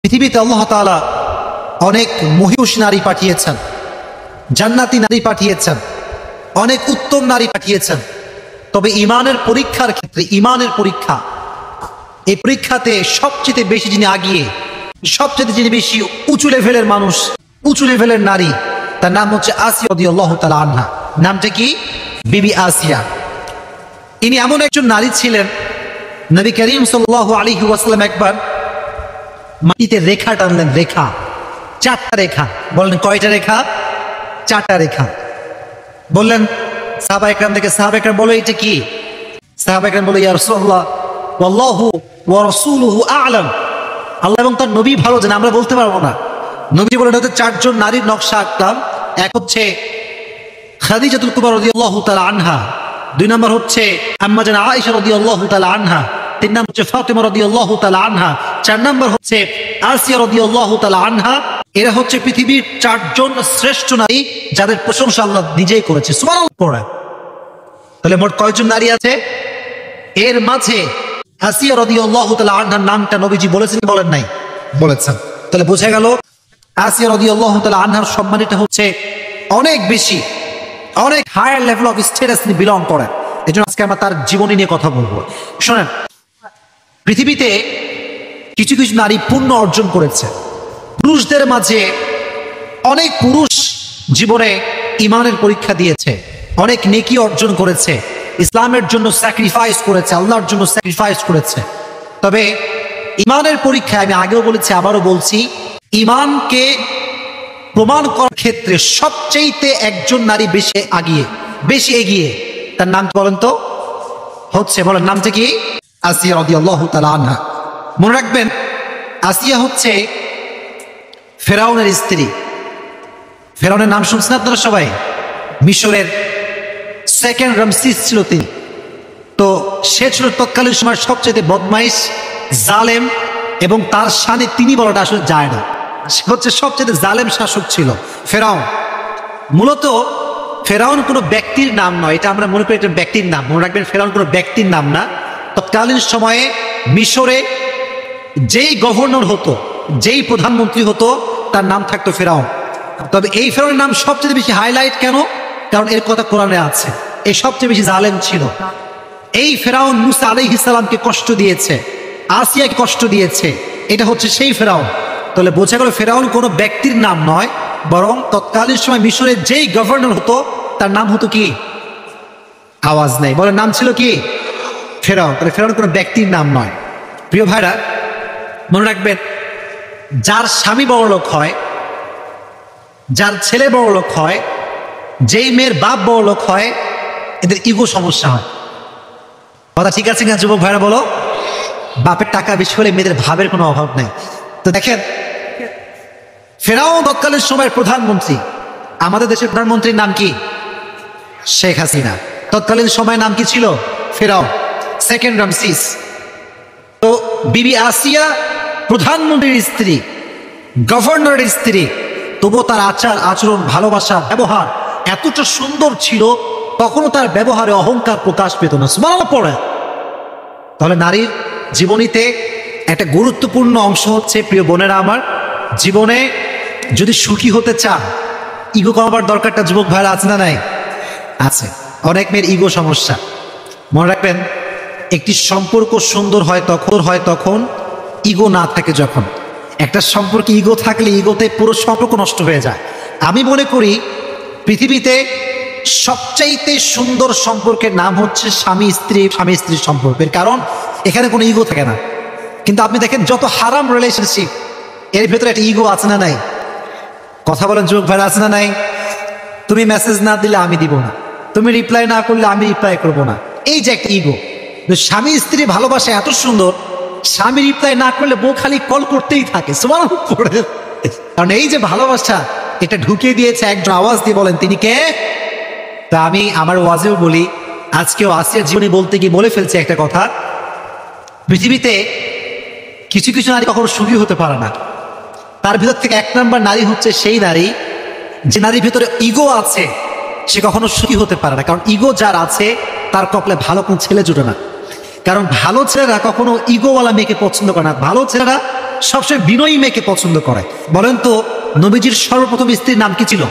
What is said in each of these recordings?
পৃথিবীতে আল্লাহ তাআলা অনেক মহিয়সী নারী পাঠিয়েছেন, জান্নাতি নারী পাঠিয়েছেন, অনেক উত্তম নারী পাঠিয়েছেন। তবে ইমানের পরীক্ষার ক্ষেত্রে, ইমানের পরীক্ষা, এই পরীক্ষাতে সবচেয়ে বেশি যিনি আগিয়ে, সবচেয়ে যিনি বেশি উঁচু লেভেলের মানুষ, উঁচু লেভেলের নারী, তার নাম হচ্ছে আসিয়া রাদিয়াল্লাহু তাআলা আনহা। নামটা কি? বিবি আসিয়া। ইনি এমন একজন নারী ছিলেন, নবী করিম সাল্লাল্লাহু আলাইহি ওয়াসাল্লাম একবার মাটিতে রেখা টানলেন, রেখা, 4টা রেখা। বললেন কয়টা রেখা? 4টা রেখা। বললেন সাহাবা একরাম থেকে, সাহাবা একরাম বলো এটা কি? সাহাবা একরাম বলে, ইয়া রাসূলুল্লাহ ওয়াল্লাহু ওয়া রাসূলুহু আ'লাম, আল্লাহ এবং তার নবী ভালো জানেন, আমরা বলতে পারবো না। নবী বলেন হচ্ছে 4 জন নারীর নকশা আঁকলাম। এক হচ্ছে খাদিজাতুল কুবরা রাদিয়াল্লাহু তাআলা আনহা, 2 নম্বর হচ্ছে আম্মা জান আয়েশা রাদিয়াল্লাহু তাআলা আনহা, 3 নম্বর হচ্ছে ফাতিমা রাদিয়াল্লাহু তাআলা আনহা, 4 নম্বর হচ্ছে আসিয়া রাদিয়াল্লাহু তাআলা আনহা। এরা হচ্ছে পৃথিবীর 4 জন শ্রেষ্ঠ নারী, যাদের প্রশংসা আল্লাহ নিজেই করেছে। সুবহানাল্লাহ। তাহলে মোট কয়জন নারী আছে? এর মাঝে আসিয়া রাদিয়াল্লাহু তাআলা আনহার নামটা নবীজি বলেছেন, বলেন নাই? বলেছেন। তাহলে বোঝা গেল আসিয়া রাদিয়াল্লাহু তাআলা আনহার সম্মানটা হচ্ছে অনেক বেশি, অনেক হায়ার লেভেল অফ স্ট্যাটাস তিনি বিলং করেন। এজন্য আজকে আমরা তার জীবনী নিয়ে কথা বলবো। শোনেন, পৃথিবীতে কিছু কিছু নারী পুণ্য অর্জন করেছে। পুরুষদের মাঝে অনেক পুরুষ জীবনে ইমানের পরীক্ষা দিয়েছে, অনেক নেকি অর্জন করেছে, ইসলামের জন্য স্যাক্রিফাইস করেছে, আল্লাহর জন্য স্যাক্রিফাইস করেছে। তবে ইমানের পরীক্ষায় আমি আগেও বলেছি, আবারও বলছি, ইমানকে প্রমাণ করার ক্ষেত্রে সবচেয়ে একজন নারী বেশি এগিয়ে। তার নাম বলেন তো? হচ্ছে, বলেন নামটা কি? আসিয়া রাদিয়াল্লাহু তাআলা আনহা। মনে রাখবেন, আসিয়া হচ্ছে ফেরাউনের স্ত্রী। ফেরাউনের নাম শুনছেন আপনারা সবাই? মিশরের 2nd রামসিস ছিল তিনি। তো সে ছিল তৎকালীন সময় সবচেয়ে বদমাইশ, জালেম, এবং তার শানে তিনি বলাটা আসলে যায় না। সে হচ্ছে সবচেয়ে জালেম শাসক ছিল ফেরাউন। মূলত ফেরাউন কোনো ব্যক্তির নাম নয়, এটা আমরা মনে করি এটা ব্যক্তির নাম। মনে রাখবেন, ফেরাউন কোনো ব্যক্তির নাম না। তৎকালীন সময়ে মিশরে যেই গভর্নর হতো, যেই প্রধানমন্ত্রী হতো, তার নাম থাকতো ফেরাউন। তবে এই ফেরাউনের নাম সবচেয়ে বেশি হাইলাইট কেন? কারণ এর কথা কোরআনে আছে। এই সবচেয়ে বেশি জালেম ছিল এই ফেরাউন। মুসা আলাইহিস সালামকে কষ্ট দিয়েছে, আসিয়াকে কষ্ট দিয়েছে, এটা হচ্ছে সেই ফেরাউন। তাহলে বোঝা গেল ফেরাউন কোনো ব্যক্তির নাম নয়, বরং তৎকালীন সময় মিশরের যেই গভর্নর হতো তার নাম হতো কি? আওয়াজ নেই, বলে নাম ছিল কি? ফেরাউন। তাহলে ফেরাউন কোনো ব্যক্তির নাম নয়। প্রিয় ভাইরা, মনে রাখবেন, যার স্বামী বড়লোক হয়, যার ছেলে বড়লোক হয়, যেই মেয়ের বাপ বড়লোক হয়, এদের ইগো সমস্যা হয়। কথা ঠিক আছে না যুবক ভাইরা? বলো। বাপের টাকা বেশি হলে মেয়েদের ভাবের কোনো অভাব নেই। তো দেখেন, ফেরাউন তৎকালীন সময়ের প্রধানমন্ত্রী। আমাদের দেশের প্রধানমন্ত্রীর নাম কি? শেখ হাসিনা। তৎকালীন সময়ের নাম কি ছিল? ফেরাউন, 2nd রামসিস। তো বিবি আসিয়া প্রধানমন্ত্রীর স্ত্রী, গভর্নরের স্ত্রী, তবুও তার আচার আচরণ, ভালোবাসা, ব্যবহার এতটা সুন্দর ছিল, কখনো তার ব্যবহারে অহংকার প্রকাশ পেত না। সুবহানাল্লাহ পড়ে। তাহলে নারীর জীবনীতে একটা গুরুত্বপূর্ণ অংশ হচ্ছে, প্রিয় বোনেরা আমার, জীবনে যদি সুখী হতে চান, ইগো কমাবার দরকারটা যুবক ভাইরা আছে না নাই? আছে। অনেক মেয়ের ইগো সমস্যা। মনে রাখবেন, একটি সম্পর্ক সুন্দর হয় তখন ইগো না থাকে। যখন একটা সম্পর্কে ইগো থাকলে ইগোতে পুরো সম্পর্ক নষ্ট হয়ে যায়। আমি মনে করি পৃথিবীতে সবচাইতে সুন্দর সম্পর্কের নাম হচ্ছে স্বামী স্ত্রীর সম্পর্কের, কারণ এখানে কোনো ইগো থাকে না। কিন্তু আপনি দেখেন, যত হারাম রিলেশনশিপ, এর ভেতরে একটা ইগো আছে না নাই? কথা বলেন যুবক ভাইরা, আছে না নাই? তুমি মেসেজ না দিলে আমি দিব না, তুমি রিপ্লাই না করলে আমি রিপ্লাই করবো না, এই যে একটা ইগো। স্বামী স্ত্রী ভালোবাসা এত সুন্দর, স্বামী রিপ্লাই না করলে বউ খালি কল করতেই থাকে। সুবহানাল্লাহ। কারণ এই যে ভালোবাসা, এটা ঢুকিয়ে দিয়েছে একজন। আওয়াজ দিয়ে বলেন তিনি কে? তা আমি আমার ওয়াজেও বলি, আজকেও আসিয়ার জীবনী বলতে গিয়ে বলে ফেলছে একটা কথা। পৃথিবীতে কিছু কিছু নারী কখনো সুখী হতে পারে না। তার ভিতর থেকে 1 নম্বর নারী হচ্ছে সেই নারী, যে নারীর ভিতরে ইগো আছে, সে কখনো সুখী হতে পারে না। কারণ ইগো যার আছে, তার কপালে ভালো কোনো ছেলে জুটে না। কারণ ভালো ছেলেরা কখনো ইগোওয়ালা মেয়েকে পছন্দ করে না। ভালো ছেলেরা সবসময় বিনয়ী মেয়েকে পছন্দ করে। বলেন তো নবীজির সর্বপ্রথম স্ত্রীর নাম কি ছিল?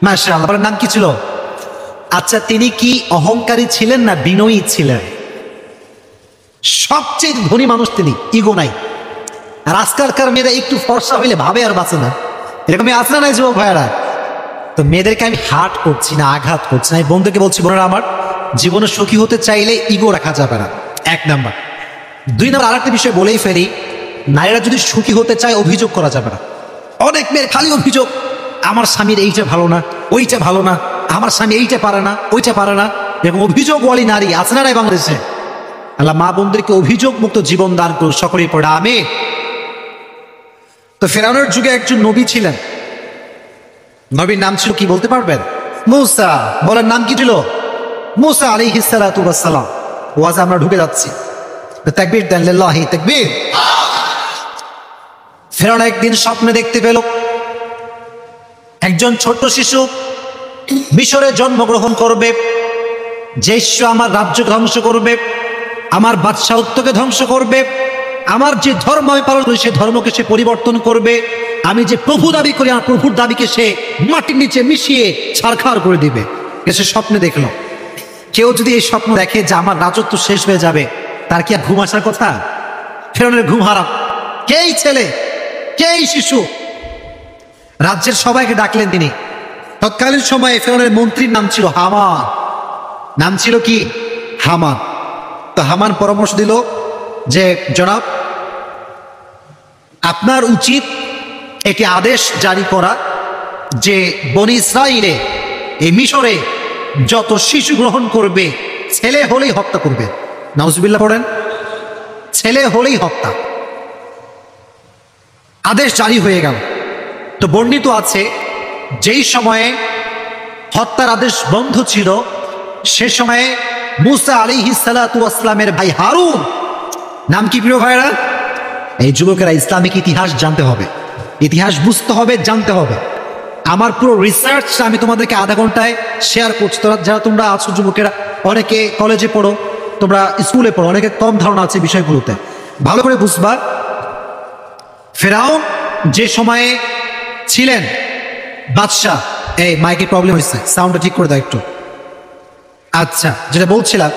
মাশাআল্লাহ, বলেন নাম কি ছিল? আচ্ছা, তিনি কি অহংকারী ছিলেন না বিনয়ী ছিলেন? সবচেয়ে ধনী মানুষ তিনি, ইগো নাই। আর আজকালকার মেয়েরা একটু ফর্সা হইলে ভাবে আর বাঁচে না, এরকমই আছে না যুবক ভাইয়েরা? তো মেয়েদেরকে আমি হার্ট করছি না, আঘাত করছি না। আমি বন্ধুকে বলছি, বোনেরা আমার, জীবনে সুখী হতে চাইলে ইগো রাখা যাবে না, 1 নাম্বার। 2 নাম্বার আরেকটা বিষয় বলেই ফেলি, নারীরা যদি সুখী হতে চায় অভিযোগ করা যাবে না। অনেক মেয়ের খালি অভিযোগ, আমার স্বামীর এইটা ভালো না, ওইটা ভালো না, আমার স্বামী এইটা পারে না, ওইটা পারে না। এরকম অভিযোগ বলি নারী আছে না বাংলাদেশে? আল্লাহ মা বোনদেরকে অভিযোগ মুক্ত জীবন দান করুন, সকলেই পড়ে আমিন। তো ফেরাউনের যুগে একজন নবী ছিলেন, নবীর নাম ছিল কি বলতে পারবেন? মূসা। বলেন নাম কি ছিল? মূসা আলাইহিস সালাতু ওয়াস সালাম। ওয়াজ আমরা ঢুকে যাচ্ছি, তাকবীর দেন, লিল্লাহি তাকবীর। ফেরাউন একদিন স্বপ্নে দেখতে পেল একজন ছোট শিশু মিশরে জন্মগ্রহণ করবে, যে শিশু আমার রাজ্য ধ্বংস করবে, আমার বাদশাহত্বকে ধ্বংস করবে, আমার যে ধর্ম আমি পালন করি সে ধর্মকে সে পরিবর্তন করবে, আমি যে প্রভু দাবি করি আমার প্রভুর দাবিকে সে মাটির নিচে মিশিয়ে ছারখার করে দিবে। সে স্বপ্নে দেখলো। কেউ যদি এই স্বপ্ন দেখে যে আমার রাজত্ব শেষ হয়ে যাবে, তার কি আর ঘুম আসার কথা? ফেরাউনের ঘুম হারাম। কেই ছেলে, কেই শিশু, রাজ্যের সবাইকে ডাকলেন তিনি। তৎকালীন সময়ে ফেরাউনের মন্ত্রীর নাম ছিল হামান। নাম ছিল কি? হামান। তো হামান পরামর্শ দিল যে জনাব, আপনার উচিত একটি আদেশ জারি করা যে বনি ইসরাইলে, এই মিশরে যত শিশু গ্রহণ করবে ছেলে হলেই হত্যা করবে। নাউজুবিল্লাহ পড়েন। ছেলে হলেই হত্যা। আদেশ জারি হয়ে গেল। তো বর্ণিত আছে যেই সময়ে হত্যার আদেশ বন্ধ ছিল সে সময়ে মূসা আলাইহিস সালাতু ওয়াস সালামের ভাই হারুন, নাম কি প্রিয় ভাইরা? এই যুবকেরা ইসলামিক ইতিহাস জানতে হবে, ইতিহাস বুঝতে হবে, জানতে হবে। আমার পুরো রিসার্চ আমি তোমাদেরকে আধা ঘন্টায় শেয়ার করছি। যারা তোমরা আছো যুবকেরা, অনেকে কলেজে পড়ো, তোমরা স্কুলে পড়ো, অনেকে কম ধারণা আছে বিষয়গুলোতে, ভালো করে বুঝবা। ফেরাউন যে সময়ে ছিলেন বাদশাহ, এই মাইকে প্রবলেম হয়েছে, সাউন্ডটা ঠিক করে দাও একটু। আচ্ছা, যেটা বলছিলাম,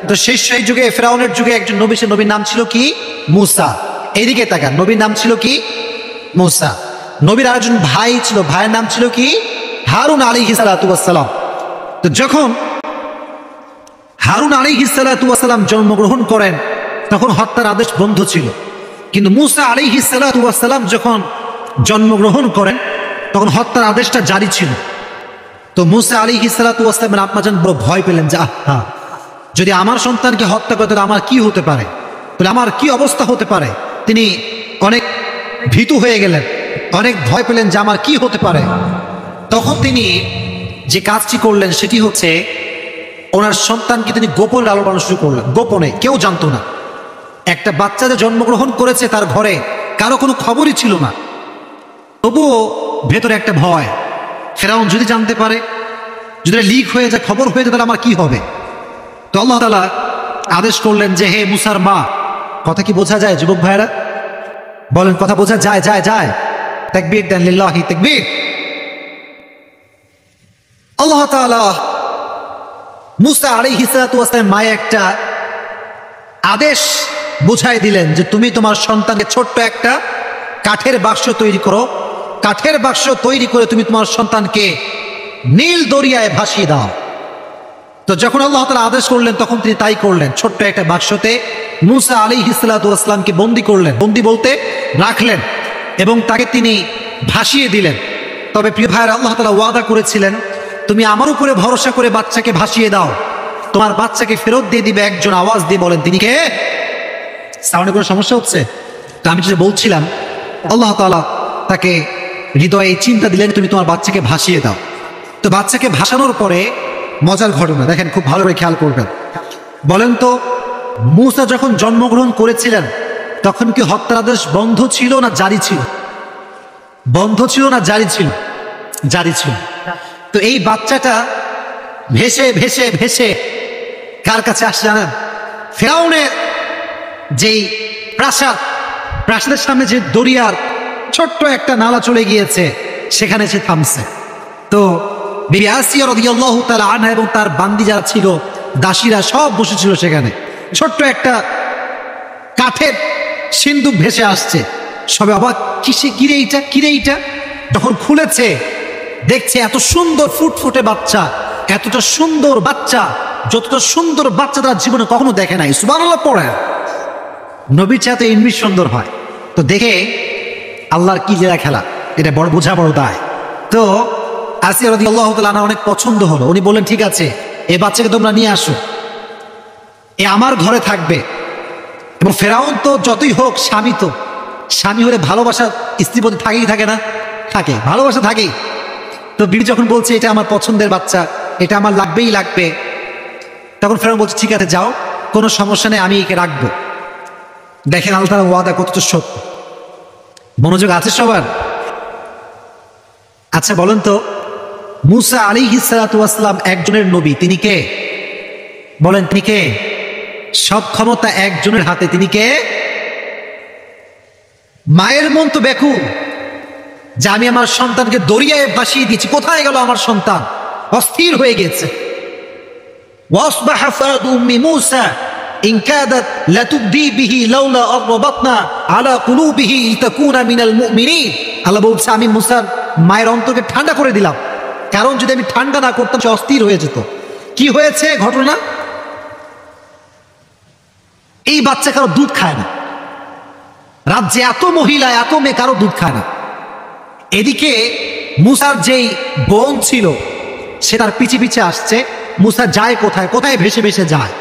তো সেই যুগে ফেরাউনের যুগে একজন নবী, সে নবীর নাম ছিল কি? মূসা। এইদিকে তাকান, নবীর নাম ছিল কি? মূসা। নবীর আরেকজন ভাই ছিল, ভাইয়ের নাম ছিল কি? হারুন আলাইহিস সালাতু ওয়াস সালাম। তো যখন হারুন আলাইহিস সালাতু ওয়াস সালাম জন্মগ্রহণ করেন তখন হত্যার আদেশ বন্ধ ছিল, কিন্তু মূসা আলাইহিস সালাতু ওয়াস সালাম যখন জন্মগ্রহণ করেন তখন হত্যার আদেশটা জারি ছিল। তো মূসা আলাইহিস সালাতু ওয়াস সালামের আম্মা জান বড় ভয় পেলেন যে আহা, যদি আমার সন্তানকে হত্যা করে তাহলে আমার কি হতে পারে, তাহলে আমার কি অবস্থা হতে পারে। তিনি অনেক ভীতু হয়ে গেলেন, অনেক ভয় পেলেন যে আমার কি হতে পারে। তখন তিনি যে কাজটি করলেন সেটি হচ্ছে ওনার সন্তানকে তিনি গোপনে লালন পালন শুরু করলেন, গোপনে, কেউ জানতো না। একটা বাচ্চা যে জন্মগ্রহণ করেছে তার ঘরে কারো কোনো খবরই ছিল না, তবুও ভেতরে একটা ভয়, ফেরাউন যদি জানতে পারে, যদি লিক হয়ে যায়, খবর হয়ে যায়, তাহলে আমার কি হবে। তো আল্লাহ তাআলা আদেশ করলেন যে হে মুসার মা, কথা কি বোঝা যায় যুবক ভাইরা? বলেন কথা বোঝা যায়? যায় যায়। তাকবীর দেন, লিল্লাহি তাকবীর। আল্লাহ তাআলা মূসা আলাইহিস সালাতু ওয়াস সালামের মায়ে একটা আদেশ বুঝাই দিলেন যে তুমি তোমার সন্তানকে ছোট্ট একটা কাঠের বাক্স তৈরি করো, কাঠের বাক্স তৈরি করে তুমি তোমার সন্তানকে নীল দরিয়ায় ভাসিয়ে দাও। তো যখন আল্লাহ তাআলা আদেশ করলেন তখন তিনি তাই করলেন। ছোট্ট একটা বাক্সতে মূসা আলাইহিস সালাতু ওয়াস সালামকে বন্দী করলেন, বন্দী বলতে রাখলেন, এবং তাকে তিনি ভাসিয়ে দিলেন। তবে প্রিয় ভাইয়েরা, আল্লাহ তাআলা ওয়াদা করেছিলেন তুমি আমার উপরে ভরসা করে বাচ্চাকে ভাসিয়ে দাও, তোমার বাচ্চাকে ফেরত দিয়ে দিবে একজন। আওয়াজ দিয়ে বলেন তিনি কে? সাউন্ডে কোনো সমস্যা হচ্ছে? তো আমি যেটা বলছিলাম, আল্লাহ তাআলা তাকে হৃদয়ে চিন্তা দিলেন তুমি তোমার বাচ্চাকে ভাসিয়ে দাও। তো বাচ্চাকে ভাসানোর পরে মজার ঘটনা দেখেন, খুব ভালো করে খেয়াল করবেন। বলেন তো মূসা যখন জন্মগ্রহণ করেছিলেন তখন কি হত্যার আদেশ বন্ধ ছিল না জারি ছিল? বন্ধ ছিল না জারি ছিল? জারি ছিল। তো এই বাচ্চাটা ভেসে ভেসে ভেসে কার কাছে আসছে জানেন? ফেরাউনের যেই প্রাসাদ, প্রাসাদের সামনে যে দরিয়ার ছোট্ট একটা নালা চলে গিয়েছে, সেখানে সে থামছে। তো বিবি আসিয়া রাদিয়াল্লাহু তাআলা আনহা এবং তার বান্দি যারা ছিল, দাসীরা সব বসেছিল সেখানে। ছোট্ট একটা কাঠের সিন্দুক ভেসে আসছে, সবে অবাক, কিরে এইটা। যখন খুলেছে দেখছে এত সুন্দর ফুটফুটে বাচ্চা, এতটা সুন্দর বাচ্চা, যতটা সুন্দর বাচ্চা তার জীবনে কখনো দেখে নাই। সুবহানাল্লাহ পড়ে। নবীর চাইতে ইনবি সুন্দর হয়। তো দেখে আল্লাহর কি জেরা খেলা, এটা বড় বোঝা, বড় দায়। তো আসিয়া রাদিয়াল্লাহু তাআলা আনহা অনেক পছন্দ হলো। উনি বললেন, ঠিক আছে, এই বাচ্চাকে তোমরা নিয়ে আসো, এ আমার ঘরে থাকবে। এবং ফেরাউন তো যতই হোক স্বামী হলে ভালোবাসা স্ত্রীর প্রতি থাকে না, থাকে, ভালোবাসা থাকেই। তো বিবি যখন বলছে এটা আমার পছন্দের বাচ্চা, এটা আমার লাগবে, তখন ফেরাউন বলছে, ঠিক আছে যাও, কোনো সমস্যা নেই, আমি একে রাখবো। দেখেন আল্লাহ তাআলার ওয়াদা কতটা সত্য। মনোযোগ আছে সবার? আচ্ছা বলেন তো, মুসা আলাইহিস সালাতু ওয়াস সালাম একজনের নবী, তিনি কে? বলেন তিনি কে? সব ক্ষমতা একজনের হাতে, তিনি কে? মায়ের মন তো বেকুল যে আমি আমার সন্তানকে দরিয়ায় ভাসিয়ে দিয়েছি, কোথায় গেল আমার সন্তান? অস্থির হয়ে গেছে। ওয়াসবাহা ফাদু উম্মি মূসা ইন কাদাত লাতুবদি বিহি লাউলা আরবাতনা আলা কুলুবিহি লিতাকুনা মিনাল মুমিনিন। আল্লাহ বলছে, আমি মুসার মায়ের অন্তরকে ঠান্ডা করে দিলাম, কারণ যদি আমি ঠান্ডা না করতাম সে অস্থির হয়ে যেত। কি হয়েছে ঘটনা? এই বাচ্চা কারো দুধ খায় না, রাজ্যে এত মহিলা, এত মেয়ে, কারো দুধ খায় না। এদিকে মুসার যেই বোন ছিল সে তার পিছে আসছে। মুসা যায় কোথায় ভেসে যায়।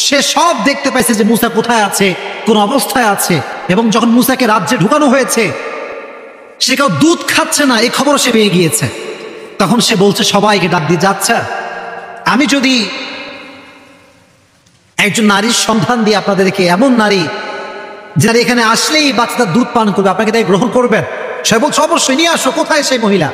সে সব দেখতে পাইছে যে মুসা কোথায় আছে, কোন অবস্থায় আছে। এবং যখন মুসাকে রাজ্যে ঢুকানো হয়েছে, সে কেউ দুধ খাচ্ছে না, এই খবর সে পেয়ে গিয়েছে। তখন সে বলছে সবাইকে ডাক দিয়ে, যাচ্ছে আমি যদি একজন নারীর সন্ধান দিয়ে আপনাদেরকে, এমন নারী যারা এখানে আসলেই বাচ্চাটা দুধ পান করবে, আপনাকে তাই গ্রহণ করবেন? সে বলছে অবশ্যই, নিয়ে আসো। কোথায় সেই মহিলা?